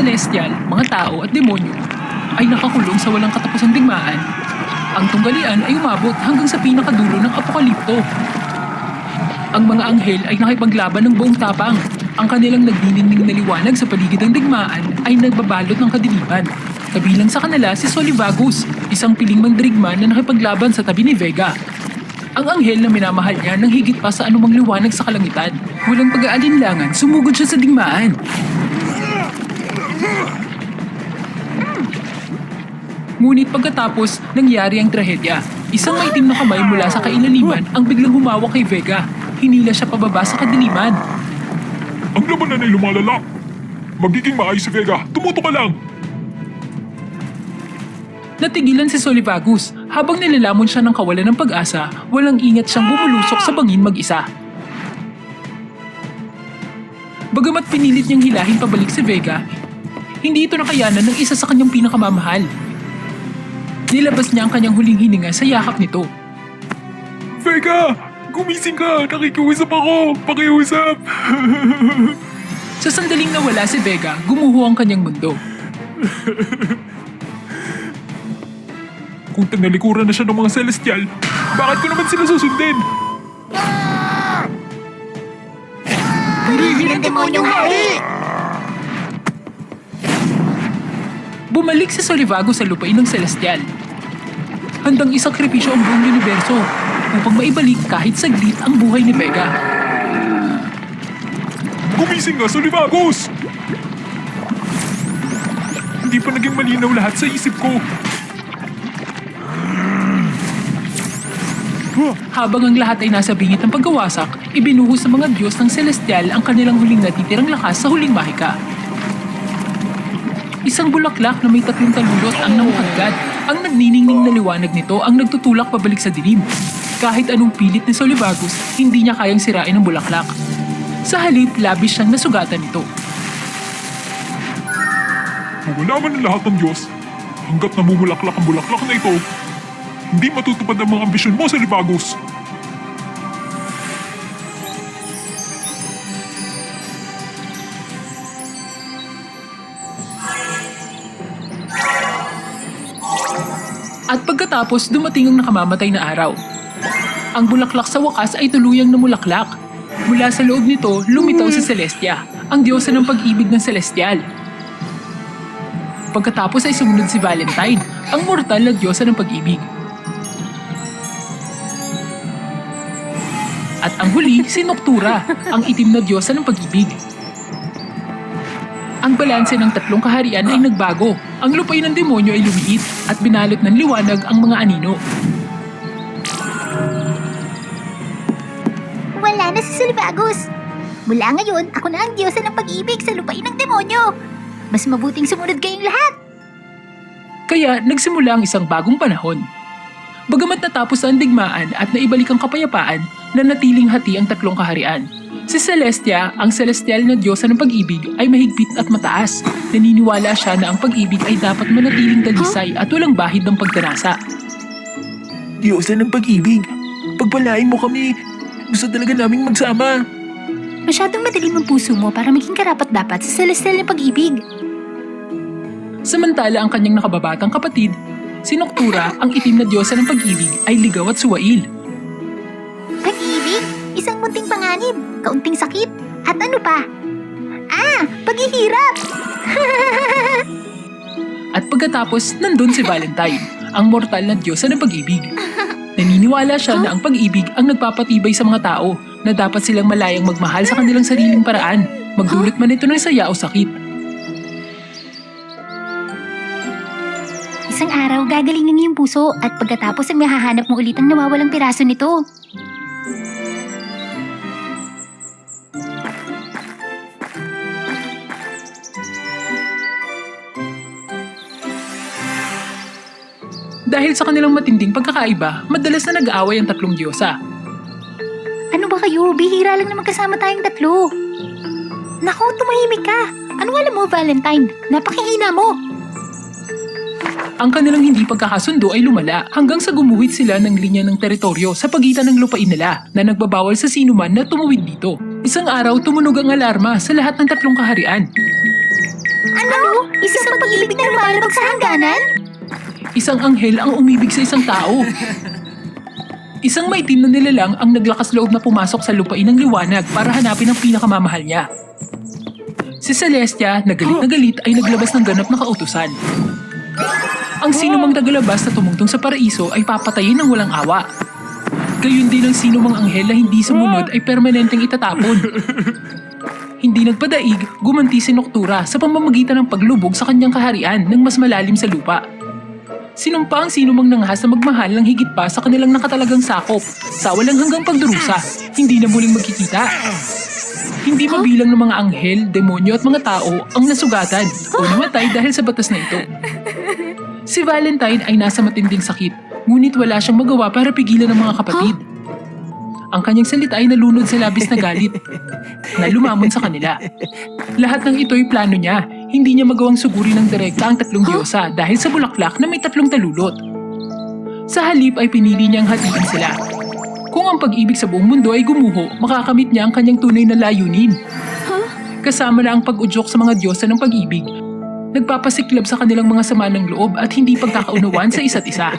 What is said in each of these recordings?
celestial, mga tao at demonyo ay nakakulong sa walang katapusang digmaan. Ang tunggalian ay umabot hanggang sa pinakadulo ng apokalipto. Ang mga anghel ay nakipaglaban ng buong tapang. Ang kanilang nagdiningning na liwanag sa paligid ng digmaan ay nagbabalot ng kadiliman. Kabilang sa kanila si Solivagus, isang piling mandirigma na nakipaglaban sa tabi ni Vega. Ang anghel na minamahal niya nang higit pa sa anumang liwanag sa kalangitan. Walang pag-aalinlangan, sumugod siya sa digmaan. Ngunit pagkatapos, nangyari ang trahedya. Isang maitim na kamay mula sa kailaliman ang biglang humawak kay Vega. Hinila siya pababa sa kadiliman. Ang labanan ay lumalala. Magiging maayos si Vega. Tumuto ka lang. Natigilan si Solivagus. Habang nilalamon siya ng kawalan ng pag-asa, walang ingat siyang bumulusok sa bangin mag-isa. Bagamat pinilit niyang hilahin pabalik si Vega, hindi ito nakayanan ng isa sa kanyang pinakamamahal. Nilabas niya ang kanyang huling hininga sa yakap nito. Vega! Gumising ka! Nakikiusap ako! Pakiusap! Sa sandaling nawala si Vega, gumuho ang kanyang mundo. Kung tagnalikuran na siya ng mga celestial, bakit ko naman sila susundin? Purihin ang demonyong hari! Bumalik si Solivagus sa lupain ng celestial. Handang isakripisyo ang buong universo upang maibalik kahit saglit ang buhay ni Vega. Gumising nga, Solivagus! Hindi pa naging malinaw lahat sa isip ko. Habang ang lahat ay nasa bingit ng pagkawasak, ibinuhos sa mga Diyos ng celestial ang kanilang huling natitirang lakas sa huling mahika. Isang bulaklak na may 3 talulot ang namukadkad. Ang nagniningning na liwanag nito ang nagtutulak pabalik sa dilim. Kahit anong pilit ni Solivagus, hindi niya kayang sirain ang bulaklak. Sa halip, labis siyang nasugatan nito. Mawalaman ng lahat ng Diyos. Hanggat namumulaklak ang bulaklak na ito, hindi matutupad ang mga ambisyon mo, Solivagus. At pagkatapos, dumating ang nakamamatay na araw. Ang bulaklak sa wakas ay tuluyang namulaklak. Mula sa loob nito, lumitaw si Celestia, ang diyosa ng pag-ibig ng celestial. Pagkatapos ay sumunod si Valentine, ang mortal na diyosa ng pag-ibig. At ang huli, si Noctura, ang itim na diyosa ng pag-ibig. Ang balanse ng 3 kaharian ay nagbago. Ang lupain ng demonyo ay lumiit at binalot ng liwanag ang mga anino. Wala na si Solivagus. Mula ngayon, ako na ang diyosa ng pag-ibig sa lupain ng demonyo. Mas mabuting sumunod kayong lahat. Kaya nagsimula ang isang bagong panahon. Bagamat natapos ang digmaan at naibalik ang kapayapaan, nanatiling hati ang 3 kaharian. Si Celestia, ang celestial na diyosa ng pag-ibig, ay mahigpit at mataas. Naniniwala siya na ang pag-ibig ay dapat manatiling dalisay at walang bahid ng pagdarasa. Diyosa ng pag-ibig, pagpalain mo kami. Gusto talaga naming magsama. Masyadong madilim ang puso mo para maging karapat-dapat sa celestial na pag-ibig. Samantala ang kanyang nakababatang kapatid, si Noctura, ang itim na diyosa ng pag-ibig, ay ligaw at suwail. Pag-ibig? Isang munting panganib, kaunting sakit, at ano pa? Paghihirap! At pagkatapos, nandun si Valentine, ang mortal na diyosa ng pag-ibig. Naniniwala siya na ang pag-ibig ang nagpapatibay sa mga tao na dapat silang malayang magmahal sa kanilang sariling paraan, magdulot man ito ng saya o sakit. Isang araw, gagalingin niyo yung puso at pagkatapos ay mahahanap mo ulit ang nawawalang piraso nito. Dahil sa kanilang matinding pagkakaiba, madalas na nag-aaway ang 3 diyosa. Ano ba kayo? Bihira lang na magkasama tayong 3. Naku, tumahimik ka. Anong alam mo, Valentine? Napakihina mo. Ang kanilang hindi pagkakasundo ay lumala hanggang sa gumuhit sila ng linya ng teritoryo sa pagitan ng lupain nila na nagbabawal sa sinuman na tumuwid dito. Isang araw tumunog ang alarma sa lahat ng 3 kaharian. Ano? Isang pag-ibig na lumalabag sa hangganan? Isang anghel ang umibig sa isang tao. Isang maitim na nilalang ang naglakas loob na pumasok sa lupain ng liwanag para hanapin ang pinakamamahal niya. Si Celestia, na galit ay naglabas ng ganap na kautusan. Ang sinumang naglabas na tumungtong sa paraiso ay papatayin ng walang awa. Gayun din ang sinumang anghel na hindi sumunod ay permanenteng itatapon. Hindi nagpadaig, gumanti si Noctura sa pamamagitan ng paglubog sa kanyang kaharian ng mas malalim sa lupa. Sinumpa ang sinumang nanghas na magmahal ng higit pa sa kanilang nakatalagang sakop, sa walang hanggang pagdurusa, hindi na muling magkikita. Hindi mabilang ng mga anghel, demonyo at mga tao ang nasugatan o namatay dahil sa batas na ito. Si Valentine ay nasa matinding sakit, ngunit wala siyang magawa para pigilan ng mga kapatid. Ang kanyang salita ay nalunod sa labis na galit na lumamon sa kanila. Lahat ng ito'y plano niya. Hindi niya magawang suguri ng direkta ang tatlong diyosa dahil sa bulaklak na may tatlong talulot. Sa halip ay pinili niyang hatiin sila. Kung ang pag-ibig sa buong mundo ay gumuho, makakamit niya ang kanyang tunay na layunin. Kasama na ang pag-udyok sa mga diyosa ng pag-ibig, nagpapasiklab sa kanilang mga sama ng loob at hindi pagkakaunawaan sa isa't isa.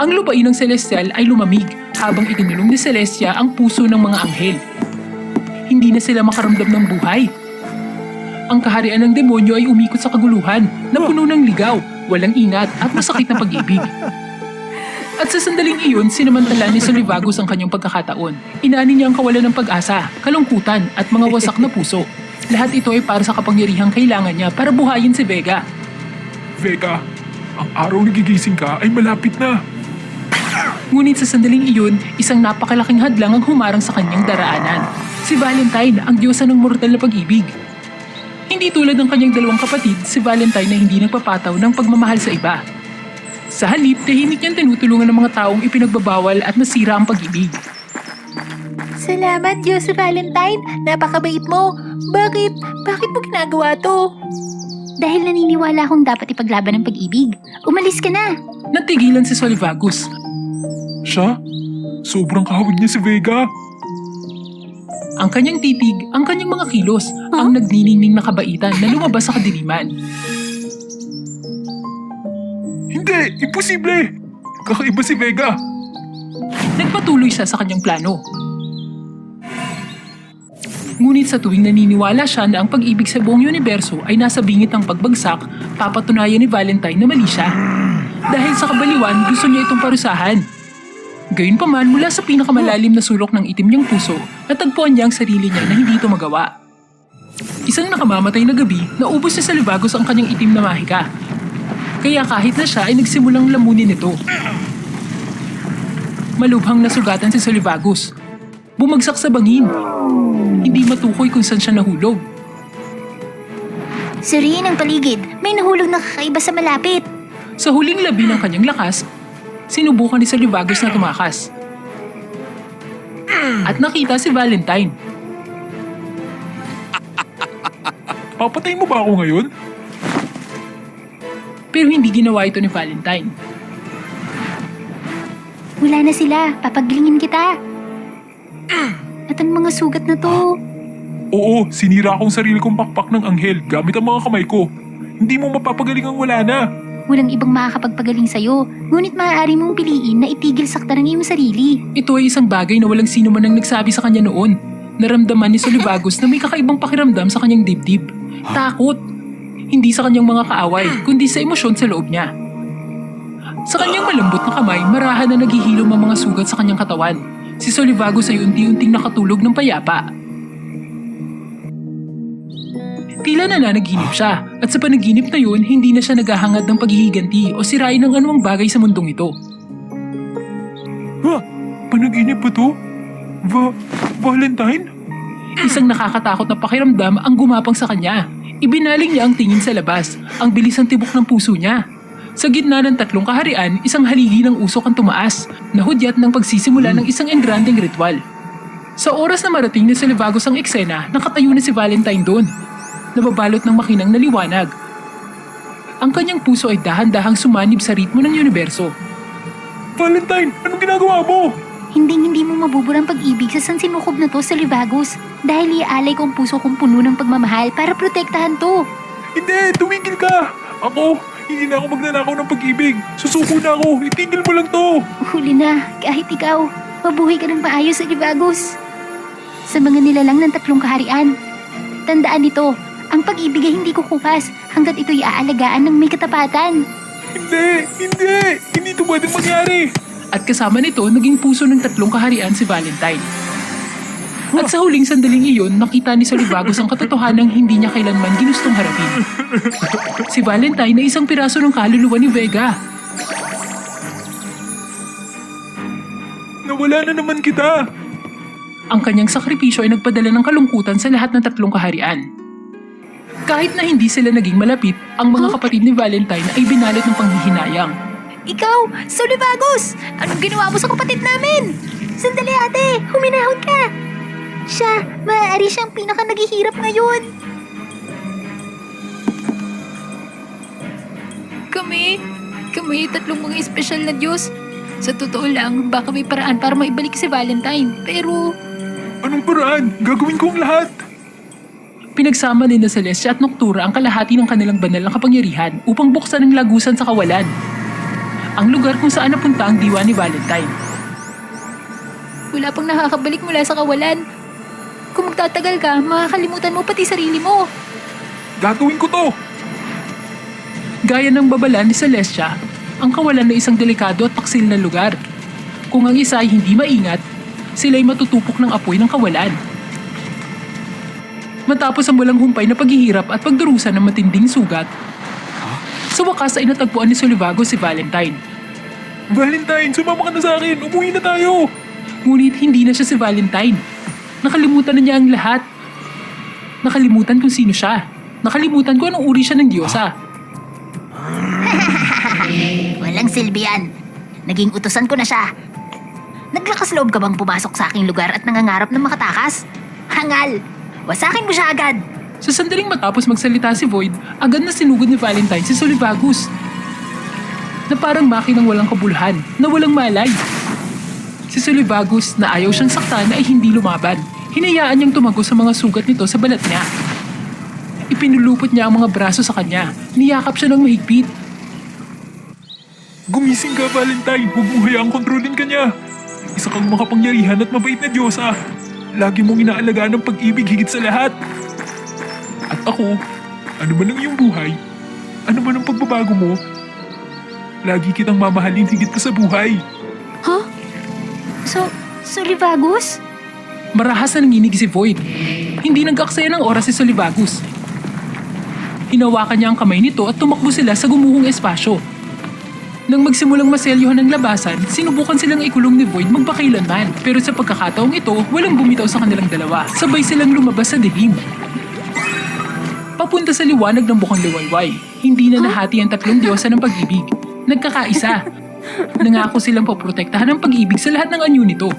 Ang lupain ng Celestial ay lumamig habang ikinulong ni Celestia ang puso ng mga anghel. Hindi na sila makaramdam ng buhay. Ang kaharian ng demonyo ay umikot sa kaguluhan na puno ng ligaw, walang ingat at masakit na pag-ibig. At sa sandaling iyon, sinamantala ni Solivagos ang kanyang pagkakataon. Inani niya ang kawalan ng pag-asa, kalungkutan at mga wasak na puso. Lahat ito ay para sa kapangyarihang kailangan niya para buhayin si Vega. Vega, ang araw na gigising ka ay malapit na. Ngunit sa sandaling iyon, isang napakalaking hadlang ang humarang sa kanyang daraanan. Si Valentine, ang diyosa ng mortal na pag-ibig. Hindi tulad ng kanyang dalawang kapatid, si Valentine na hindi nagpapataw ng pagmamahal sa iba. Sa halip, tahimik niyang tinutulungan ng mga taong ipinagbabawal at nasira ang pag-ibig. Salamat, Diyos Valentine. Napakabait mo. Bakit? Bakit mo ginagawa to? Dahil naniniwala akong dapat ipaglaban ng pag-ibig. Umalis ka na. Natigilan si Solivagos. Siya? Sobrang kahawig niya si Vega. Ang kanyang titig, ang kanyang mga kilos, ang nagniningning na kabaitan na lumabas sa kadiliman. Hindi! Imposible! Kakaiba si Vega. Nagpatuloy siya sa kanyang plano. Ngunit sa tuwing naniniwala siya na ang pag-ibig sa buong universo ay nasa bingit ng pagbagsak, papatunayan ni Valentine na mali siya. Dahil sa kabaliwan, gusto niya itong parusahan. Gayunpaman, mula sa pinakamalalim na sulok ng itim niyang puso, natagpuan niya ang sarili niya na hindi ito magawa. Isang nakamamatay na gabi, naubos ni Solivagos ang kanyang itim na mahika. Kaya kahit na siya ay nagsimulang lamunin ito. Malubhang nasugatan si Solivagos. Bumagsak sa bangin. Hindi matukoy kung saan siya nahulog. Suriin ang paligid. May nahulog na kakaiba sa malapit. Sa huling labi ng kanyang lakas, sinubukan ni Solivagos na tumakas. At nakita si Valentine. Papatay mo ba ako ngayon? Pero hindi ginawa ito ni Valentine. Wala na sila. Papaglingin kita. At ang mga sugat na to. Oo, sinira akong sarili kong pakpak ng anghel gamit ang mga kamay ko. Hindi mo mapapagaling ang wala na. Walang ibang makakapagpagaling sa'yo. Ngunit maaari mong piliin na itigil saktan ng iyong sarili. Ito ay isang bagay na walang sino man ang nagsabi sa kanya noon. Naramdaman ni Solivagos na may kakaibang pakiramdam sa kanyang dibdib. Takot. Hindi sa kanyang mga kaaway, kundi sa emosyon sa loob niya. Sa kanyang malambot na kamay, marahan na naghihilom ang mga sugat sa kanyang katawan. Si Solivagos ay unti-unting nakatulog ng payapa. Tila nanaginip siya, at sa panaginip na yun, hindi na siya naghahangad ng paghihiganti o sirain ng anumang bagay sa mundong ito. Ha? Panaginip ba to? Valentine? Isang nakakatakot na pakiramdam ang gumapang sa kanya. Ibinaling niya ang tingin sa labas, ang bilis ng tibok ng puso niya. Sa gitna ng tatlong kaharian, isang haligi ng usok ang tumaas, nahudyat ng pagsisimula ng isang engranding ritual. Sa oras na marating ni Solivagos ang eksena, nakatayo na si Valentine doon, nababalot ng makinang na liwanag. Ang kanyang puso ay dahan-dahang sumanib sa ritmo ng universo. Valentine, anong ginagawa mo? Hindi mo mabubura ang pag-ibig sa sansinukob na to sa Livagos. Dahil iaalay ko ang puso kong puno ng pagmamahal para protektahan to. Hindi, tumigil ka! Ako, hindi na ako magnanakaw ng pag-ibig. Susuko na ako, itigil mo lang to! Huli na, kahit ikaw, mabuhay ka ng maayos sa Livagos. Sa mga nilalang ng 3 kaharian, tandaan nito, ang pag-ibig ay hindi kukupas hanggat ito'y aalagaan ng may katapatan. Hindi ito pwedeng mangyari! At kasama nito, naging puso ng 3 kaharian si Valentine. At sa huling sandaling iyon, nakita ni Solivagos ang katotohanang hindi niya kailanman ginustong harapin. Si Valentine ay isang piraso ng kaluluwa ni Vega. Nawala na naman kita! Ang kanyang sakripisyo ay nagpadala ng kalungkutan sa lahat ng 3 kaharian. Kahit na hindi sila naging malapit, ang mga kapatid ni Valentine ay binalit ng panghihinayang. Ikaw, Solivagos! Anong ginawa mo sa kapatid namin? Sandali ate, huminahon ka! Siya, maaari siyang pinaka naghihirap ngayon. Kami 3 mga espesyal na Diyos. Sa totoo lang, baka may paraan para maibalik si Valentine. Pero, Anong paraan? Gagawin ko ang lahat! Pinagsama ni na Celestia at Noctura ang kalahati ng kanilang banal na kapangyarihan upang buksan ang lagusan sa kawalan. Ang lugar kung saan napunta ang diwa ni Valentine. wala pang nakakabalik mula sa kawalan. Kung magtatagal ka, makakalimutan mo pati sarili mo. Gagawin ko to! Gaya ng babala ni Celestia, ang kawalan ay isang delikado at taksil na lugar. Kung ang isa ay hindi maingat, sila'y matutupok ng apoy ng kawalan. Matapos ang walang humpay na paghihirap at pagdurusa ng matinding sugat, sa wakas ay natagpuan ni Solivagos si Valentine. Valentine, sumama ka na sa akin! Umuwi na tayo! Ngunit hindi na siya si Valentine. Nakalimutan na niya ang lahat. Nakalimutan kung sino siya. Nakalimutan kung anong uri siya ng diyosa. Walang silbi yan. Naging utusan ko na siya. Naglakas loob ka bang pumasok sa aking lugar at nangangarap ng makatakas? Hangal! Wasakin mo siya agad! Sa sandaling matapos magsalita si Void, agad na sinugod ni Valentine si Solivagos. Na parang makinang walang kabuluhan, na walang malay. Si Solivagos na ayaw siyang saktan ay hindi lumaban. Hinayaan niyang tumago sa mga sugat nito sa balat niya. Ipinulupot niya ang mga braso sa kanya. Niyakap siya ng mahigpit. Gumising ka, Valentine! Huwag mo hayaang kontrolin ka niya! Isa kang makapangyarihan at mabait na Diyosa. Lagi mong inaalagaan ng pag-ibig higit sa lahat. At ako, ano man ang iyong buhay, ano man ang pagbabago mo, lagi kitang mamahalin higit pa sa buhay. Huh? Solivagos? Marahas na nanginig si Void. Hindi nag-aksaya ng oras si Solivagos. Hinawakan niya ang kamay nito at tumakbo sila sa gumuhong espasyo. Nang magsimulang maselyohan ng labasan, sinubukan silang ikulong ni Void magpakailanman. Pero sa pagkakataong ito, walang bumitaw sa kanilang dalawa. Sabay silang lumabas sa dilim. Papunta sa liwanag ng bukang liwayway. Hindi na nahati ang 3 diyosa ng pag-ibig. Nagkakaisa. Nangako silang poprotektahan ang pag-ibig sa lahat ng anyo nito.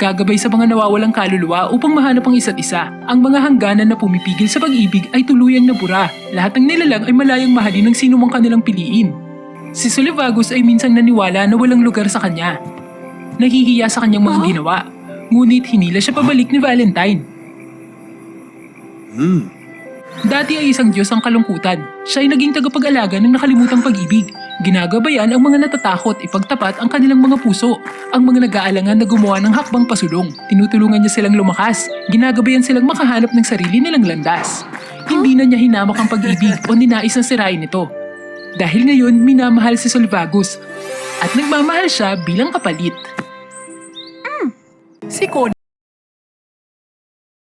Gagabay sa mga nawawalang kaluluwa upang mahanap ang isa't isa. Ang mga hangganan na pumipigil sa pag-ibig ay tuluyang nabura. Lahat ng nilalang ay malayang mahalin ng sino mang kanilang piliin. Si Solivagos ay minsang naniwala na walang lugar sa kanya. Nahihiya sa kanyang mga ginawa. Ngunit hinila siya pabalik ni Valentine. Dati ay isang Diyos ang kalungkutan. Siya ay naging tagapag-alaga ng nakalimutang pag-ibig. Ginagabayan ang mga natatakot ipagtapat ang kanilang mga puso. Ang mga nag-aalangan na gumawa ng hakbang pasulong. Tinutulungan niya silang lumakas. Ginagabayan silang makahanap ng sarili nilang landas. Hindi na niya hinamak ang pag-ibig o ninais na sirain ito. Dahil ngayon minamahal si Solivagos. At nagmamahal siya bilang kapalit. Si Connie